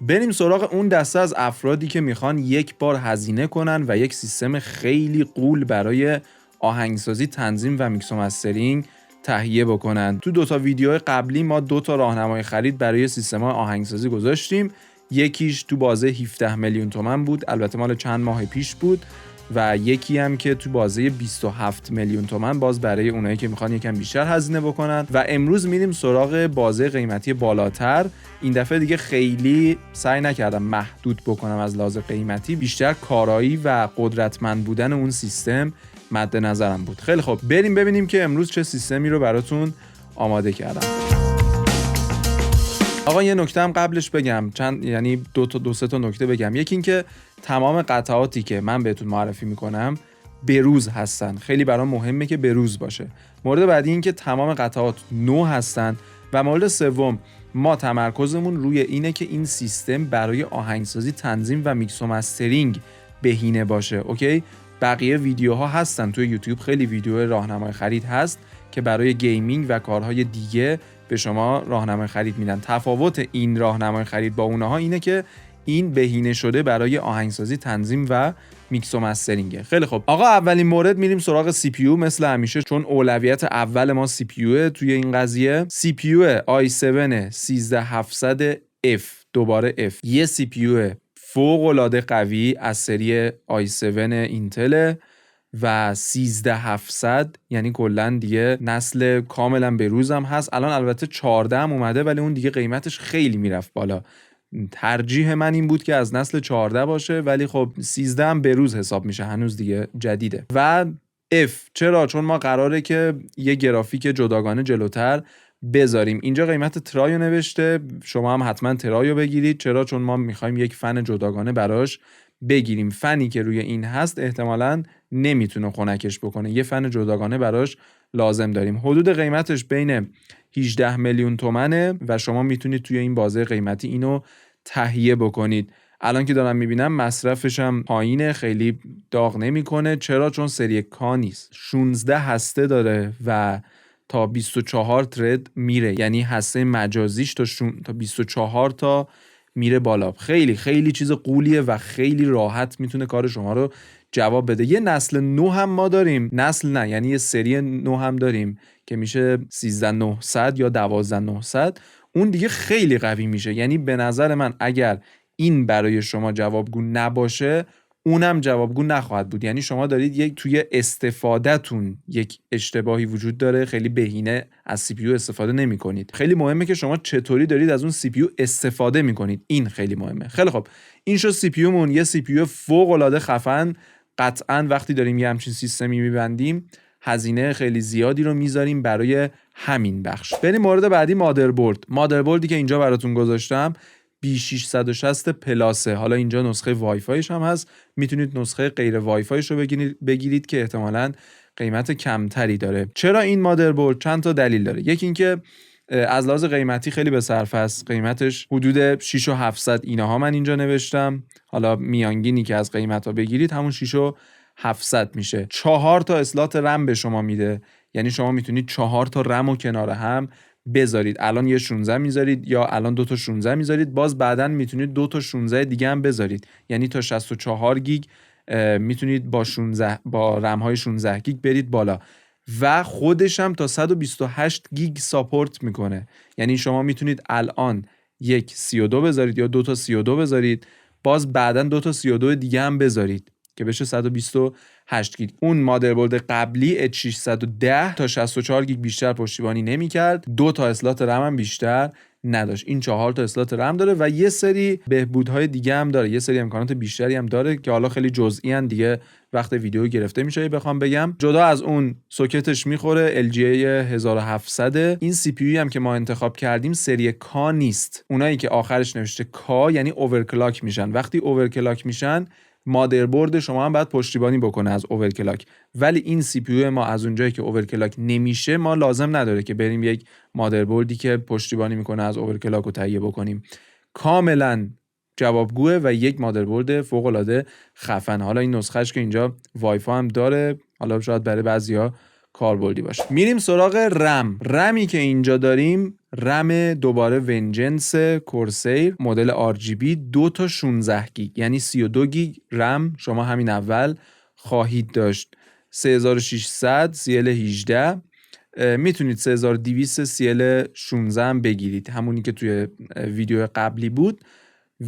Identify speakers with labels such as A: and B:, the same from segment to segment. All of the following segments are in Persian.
A: بریم سراغ اون دسته از افرادی که میخوان یک بار هزینه کنن و یک سیستم خیلی غول برای آهنگسازی، تنظیم و میکس و مسترینگ تهیه بکنن. تو 2 ویدیو قبلی ما 2 راهنمای خرید برای سیستم آهنگسازی گذاشتیم. یکیش تو بازه 17 میلیون تومان بود، البته مال چند ماه پیش بود، و یکی هم که تو بازه 27 میلیون تومان، باز برای اونایی که میخوان یکم بیشتر هزینه بکنن. و امروز میریم سراغ بازه قیمتی بالاتر. این دفعه دیگه خیلی سعی نکردم محدود بکنم از لحاظ قیمتی، بیشتر کارایی و قدرتمند بودن اون سیستم مد نظرم بود. خیلی خب، بریم ببینیم که امروز چه سیستمی رو براتون آماده کردم. آقا یه نکته هم قبلش بگم، یعنی دو سه تا نکته بگم. یکی این که تمام قطعاتی که من بهتون معرفی میکنم بروز هستن. خیلی برام مهمه که بروز باشه. مورد بعدی این که تمام قطعات نو هستن. و مورد سوم، ما تمرکزمون روی اینه که این سیستم برای آهنگسازی، تنظیم و میکس و مسترینگ بهینه باشه. اوکی؟ بقیه ویدیوها هستن توی یوتیوب، خیلی ویدیو راهنمای خرید هست که برای گیمینگ و کارهای دیگه به شما راهنمای خرید میدن. تفاوت این راهنمای خرید با اونها اینه که این بهینه شده برای آهنگسازی، تنظیم و میکس و مسترینگ. خیلی خب آقا، اولین مورد میریم سراغ سی پی یو مثل همیشه، چون اولویت اول ما سی پی یو توی این قضیه. سی پی یو i7 13700F، دوباره F، یه سی پی یو فوق العاده قوی از سری i7 اینتل و 13700، یعنی کلا دیگه نسل کاملا بروز هم هست. الان البته 14 هم اومده، ولی اون دیگه قیمتش خیلی میرفت بالا. ترجیح من این بود که از نسل 14 باشه، ولی خب 13 هم بروز حساب میشه، هنوز دیگه جدیده. و F چرا؟ چون ما قراره که یه گرافیک جداگانه جلوتر بذاریم. اینجا قیمت ترایو نوشته، شما هم حتما ترایو بگیرید. چرا؟ چون ما میخوایم یک فن جداگانه براش بگیریم. فنی که روی این هست احتمالاً نمیتونه خنکش بکنه، یه فن جداگانه براش لازم داریم. حدود قیمتش بین 18 میلیون تومنه و شما میتونید توی این بازه قیمتی اینو تهیه بکنید. الان که دارم میبینم مصرفش هم پایینه، خیلی داغ نمیکنه. چرا؟ چون سری کا نیست، 16 هسته داره و تا 24 ترد میره، یعنی هسته مجازیش تا 24 تا میره بالا. خیلی خیلی چیز قولیه و خیلی راحت میتونه کار شما رو جواب بده. یه نسل 9 هم ما داریم، نسل نه، یعنی یه سری 9 هم داریم که میشه 13900 یا 12900. اون دیگه خیلی قوی میشه. یعنی به نظر من اگر این برای شما جوابگو نباشه، اونم جوابگو نخواهد بود. یعنی شما دارید توی استفادهتون یک اشتباهی وجود داره، خیلی بهینه از سی پی یو استفاده نمی کنید. خیلی مهمه که شما چطوری دارید از اون سی پی یو استفاده می کنید، این خیلی مهمه. خیلی خب، این شد سی پی یو مون، یه سی پی یو فوق العاده خفن. قطعاً وقتی داریم یه همچین سیستمی میبندیم، هزینه خیلی زیادی رو میذاریم برای همین بخش. بریم مورد بعدی، مادربردی که اینجا براتون گذاشتم B660 پلاسه. حالا اینجا نسخه وای فایش هم هست، میتونید نسخه غیر وای فایش رو بگیرید که احتمالاً قیمت کمتری داره. چرا این مادربرد؟ چند تا دلیل داره. یکی این که از لحاظ قیمتی خیلی به صرفه است، قیمتش حدود 6700 اینها من اینجا نوشتم. حالا میانگینی که از قیمتا بگیرید همون 6700 میشه. 4 تا اسلات رم به شما میده، یعنی شما میتونید 4 تا رم رو کنار هم بذارید. الان یه 16 میذارید یا الان 2 تا 16 میذارید، باز بعداً میتونید 2 تا 16 دیگه هم بذارید، یعنی تا 64 گیگ میتونید با رم های 16 گیگ برید بالا. و خودش هم تا 128 گیگ ساپورت میکنه، یعنی شما میتونید الان یک 32 بذارید یا 2 تا 32 بذارید، باز بعداً 2 تا 32 دیگه هم بذارید که بشه 128 گیگ. اون مادربرد قبلی H610 تا 64 گیگ بیشتر پشتیبانی نمی‌کرد، 2 تا اسلات رم هم بیشتر نداشت. این 4 تا اسلات رم داره و یه سری بهبودهای دیگه هم داره، یه سری امکانات بیشتری هم داره که حالا خیلی جزئی ان دیگه، وقت ویدیو گرفته میشه بخوام بگم. جدا از اون سوکتش میخوره LGA 1700. این سی پی یو هم که ما انتخاب کردیم سری کا نیست. اونایی که آخرش نوشته کا یعنی اورکلاک میشن. وقتی اورکلاک میشن، مادربرد شما هم باید پشتیبانی بکنه از اورکلاک. ولی این سی پی یو ما از اونجایی که اورکلاک نمیشه، ما لازم نداره که بریم یک مادربردی که پشتیبانی میکنه از اورکلاک رو تهیه بکنیم. کاملا جوابگوه و یک مادربرد فوق العاده خفن. حالا این نسخهش که اینجا وای فای هم داره، حالا شاید برای بعضیا کاربردی باشه. میریم سراغ رمی که اینجا داریم رم دوباره ونجنس کورسیر مدل RGB 2 تا 16 گیگ، یعنی 32 گیگ رم شما همین اول خواهید داشت. 3600 CL18 میتونید 3200 CL16 هم بگیرید، همونی که توی ویدیو قبلی بود،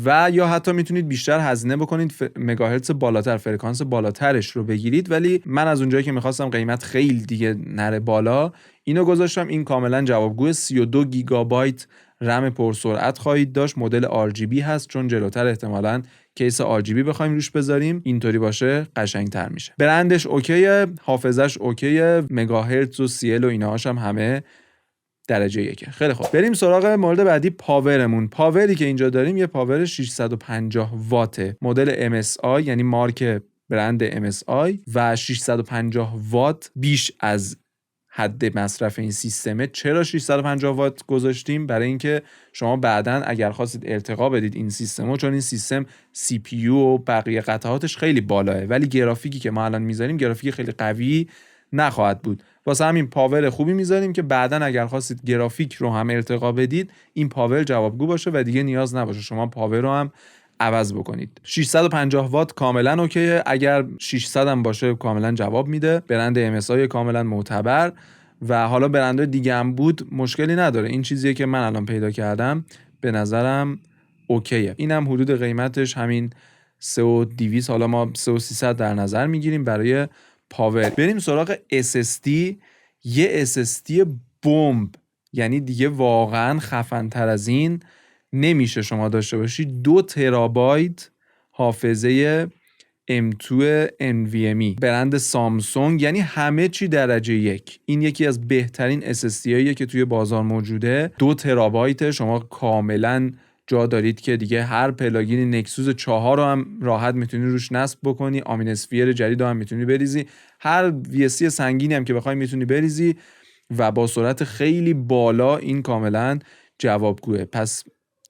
A: و یا حتی میتونید بیشتر هزینه بکنید مگاهرتز بالاتر، فرکانس بالاترش رو بگیرید. ولی من از اونجایی که میخواستم قیمت خیلی دیگه نره بالا اینو گذاشتم. این کاملا جوابگوی 32 گیگابایت رم پرسرعت خواهید داشت، مدل RGB هست، چون جلوتر احتمالاً کیس RGB بخوایم روش بذاریم، اینطوری باشه قشنگتر میشه. برندش اوکیه، حافظش اوکیه، مگاهرتز و CL و اینهاش هم همه درجه 1. خیلی خوب، بریم سراغ مورد بعدی، پاورمون. پاوری که اینجا داریم یه پاور 650 واته، مدل MSI، یعنی مارک برند MSI، و 650 وات بیش از حد مصرف این سیستمه. چرا 650 وات گذاشتیم؟ برای اینکه شما بعداً اگر خواستید ارتقا بدید این سیستمو، چون این سیستم CPU و بقیه قطعاتش خیلی بالاه، ولی گرافیکی که ما الان میذاریم گرافیک خیلی قوی نخواهد بود، واسه همین پاور خوبی میذاریم که بعداً اگر خواستید گرافیک رو هم ارتقا بدید این پاور جوابگو باشه و دیگه نیاز نباشه شما پاور رو هم عوض بکنید. 650 وات کاملا اوکیه، اگر 600 هم باشه کاملا جواب میده. برند MSI کاملا معتبر و حالا برندهای دیگه هم بود مشکلی نداره. این چیزیه که من الان پیدا کردم به نظرم اوکیه. اینم حدود قیمتش همین 3200، حالا ما 3300 در نظر میگیریم برای پاور. بریم سراغ SSD. یه SSD بمب، یعنی دیگه واقعا خفن‌تر از این نمیشه شما داشته باشی. 2 ترابایت حافظه M2 NVMe برند سامسونگ، یعنی همه چی درجه 1. این یکی از بهترین SSD هاییه که توی بازار موجوده. 2 ترابایت، شما کاملا جا دارید که دیگه هر پلاگین نکسوس 4 رو هم راحت میتونی روش نصب بکنی، آمینسفیر جدید رو هم میتونی بریزی، هر VSC سنگینی هم که بخوای میتونی بریزی و با سرعت خیلی بالا. این کاملا جوابگوه. پس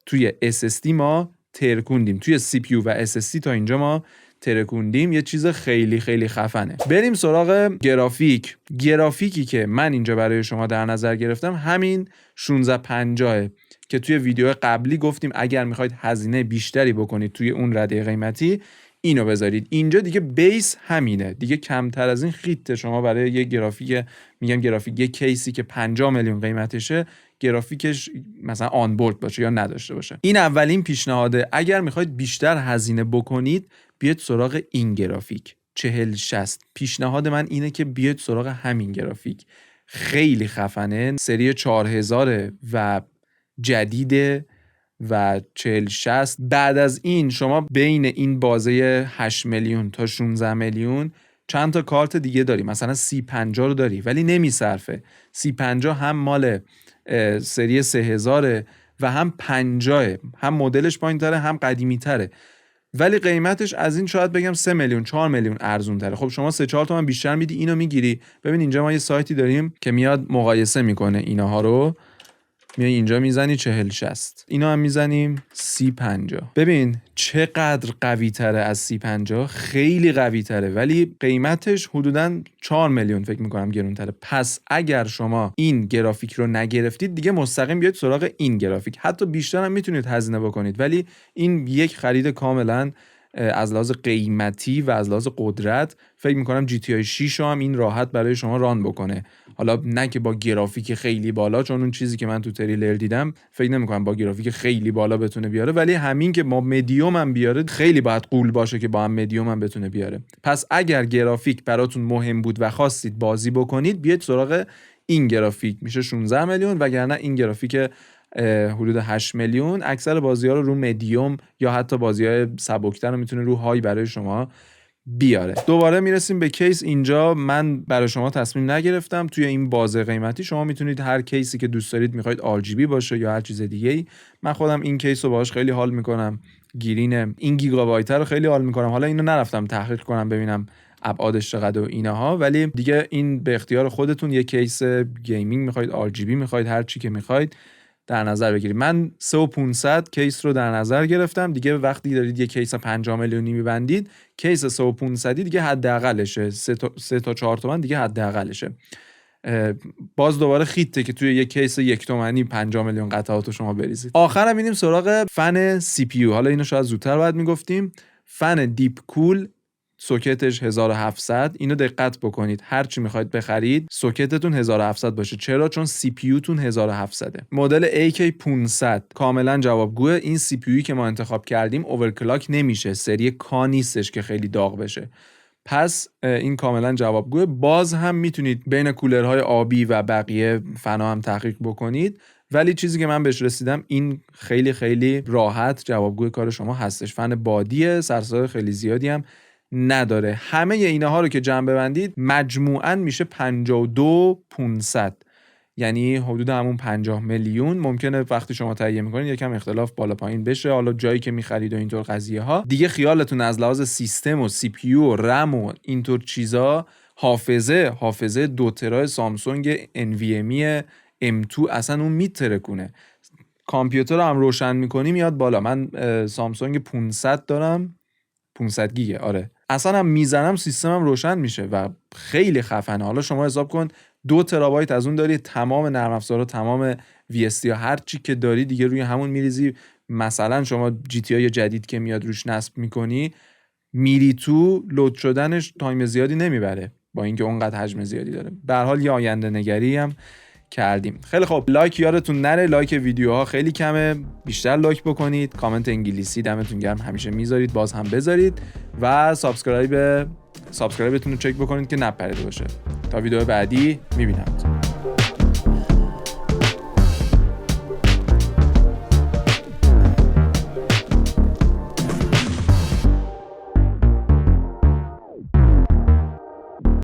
A: توی SSD ما ترکوندیم، توی CPU و SSD تا اینجا ما ترکوندیم، یه چیز خیلی خیلی خفنه. بریم سراغ گرافیک. گرافیکی که من اینجا برای شما در نظر گرفتم همین 1650 که توی ویدیو قبلی گفتیم اگر میخواید هزینه بیشتری بکنید توی اون رده قیمتی اینو بذارید. اینجا دیگه بیس همینه، دیگه کمتر از این خیته شما برای یه گرافیک، میگم گرافیک یه کیسی که 50 میلیون قیمتشه، گرافیکش مثلا آن بورد باشه یا نداشته باشه. این اولین پیشنهاده. اگر میخواید بیشتر هزینه بکنید بیاید سراغ این گرافیک 4060. پیشنهاد من اینه که بیاید سراغ همین گرافیک، خیلی خفنه، سری 4000 و جدیده و 4060. بعد از این شما بین این بازه 8 میلیون تا 16 میلیون چند تا کارت دیگه داری، مثلا C50 رو داری ولی نمیصرفه. C50 هم مال سری 3000 و هم 50، هم مدلش پایین‌تره هم قدیمی‌تره، ولی قیمتش از این شاید بگم 3 میلیون 4 میلیون ارزون تره. خب شما 3-4 تومن بیشتر میدی اینو میگیری. ببین اینجا ما یه سایتی داریم که میاد مقایسه میکنه اینها رو، میای اینجا میزنی 4060، اینا هم میزنیم C50. ببین چقدر قوی تره از C50، خیلی قوی تره، ولی قیمتش حدوداً 4 میلیون فکر میکنم گرون تره. پس اگر شما این گرافیک رو نگرفتید دیگه مستقیم بیاید سراغ این گرافیک، حتی بیشتر هم میتونید هزینه بکنید، ولی این یک خرید کاملاً از لحاظ قیمتی و از لحاظ قدرت فکر میکنم GTI 6 هم این راحت برای شما ران بکنه. حالا نه که با گرافیک خیلی بالا، چون اون چیزی که من تو تریلر دیدم فکر نمیکنم با گرافیک خیلی بالا بتونه بیاره، ولی همین که با مدیوم هم بیاره خیلی باید قول باشه که با هم مدیوم هم بتونه بیاره. پس اگر گرافیک براتون مهم بود و خواستید بازی بکنید بیاید سراغ این گرافیک، میشه 16 میلیون، وگرنه این گرافیک حدود 8 میلیون اکثر بازی‌ها رو مدیوم یا حتی بازی‌های سبک‌تر رو میتونه رو های برای شما بیاره. دوباره میرسیم به کیس. اینجا من برای شما تصمیم نگرفتم، توی این بازه قیمتی شما میتونید هر کیسی که دوست دارید، میخواید RGB باشه یا هر چیز دیگه‌ای. من خودم این کیس رو باهاش خیلی حال میکنم، گیرین این گیگابایت رو خیلی حال میکنم. حالا اینو نرفتم تحقیق کنم ببینم ابعادش چقدر و اینها، ولی دیگه این به اختیار خودتون. یه کیس گیمینگ میخواید، RGB میخواید، هر چی که میخواید در نظر بگیرید. من 3500 کیس رو در نظر گرفتم. دیگه وقتی دارید یه کیس 5 میلیونی میبندید، کیس 3500 دیگه حداقلشه، 3 تا 4 تومن دیگه حداقلشه. باز دوباره خیته که توی یک کیس 1 تومانی 5 میلیون قطعات شما بریزید. آخرم میریم سراغ فن سی پی یو. حالا اینو شاید زودتر باید میگفتیم. فن دیپ کول سوکتش 1700. اینو دقت بکنید، هر چی میخواید بخرید سوکتتون 1700 باشه. چرا؟ چون سی پی یو تون 1700. مدل AK500 کاملا جوابگوه. این سی پی یو که ما انتخاب کردیم اورکلاک نمیشه، سری کا نیستش که خیلی داغ بشه، پس این کاملا جوابگوه. باز هم میتونید بین کولرهای آبی و بقیه فنا هم تحقیق بکنید، ولی چیزی که من بهش رسیدم این خیلی خیلی راحت جوابگوی کار شما هستش. فن بادیه، سرسایه خیلی زیادی هم نداره. همه اینها رو که جمع ببندید مجموعاً میشه 52500، یعنی حدود همون 50 میلیون. ممکنه وقتی شما تهیه میکنید یکم اختلاف بالا پایین بشه، حالا جایی که میخرید و اینطور قضیه ها دیگه. خیالتون از لحاظ سیستم و سی پی یو و رم و اینطور چیزا، حافظه 2 ترا سامسونگ NVMe M2 اصلا اون میترکونه. کامپیوتر رو هم روشن میکنی میاد بالا. من سامسونگ 500 دارم، 500 گیگه. آره اصلا هم میزنم سیستمم روشن میشه و خیلی خفنه. حالا شما حساب کن 2 ترابایت از اون داری، تمام نرم افزارها، تمام VST ها، هر چی که داری دیگه روی همون میریزی. مثلا شما GTA جدید که میاد روش نصب میکنی، میری تو لود شدنش تایم زیادی نمیبره با اینکه اونقدر حجم زیادی داره. به هر حال یه آینده نگری هم کردیم. خیلی خب، لایک یادتون نره، لایک ویدیوها خیلی کمه، بیشتر لایک بکنید. کامنت انگلیسی دمتون گرم همیشه میذارید، باز هم بذارید و سابسکرایبتون رو چک بکنید که نپریده باشه. تا ویدیو بعدی میبینم.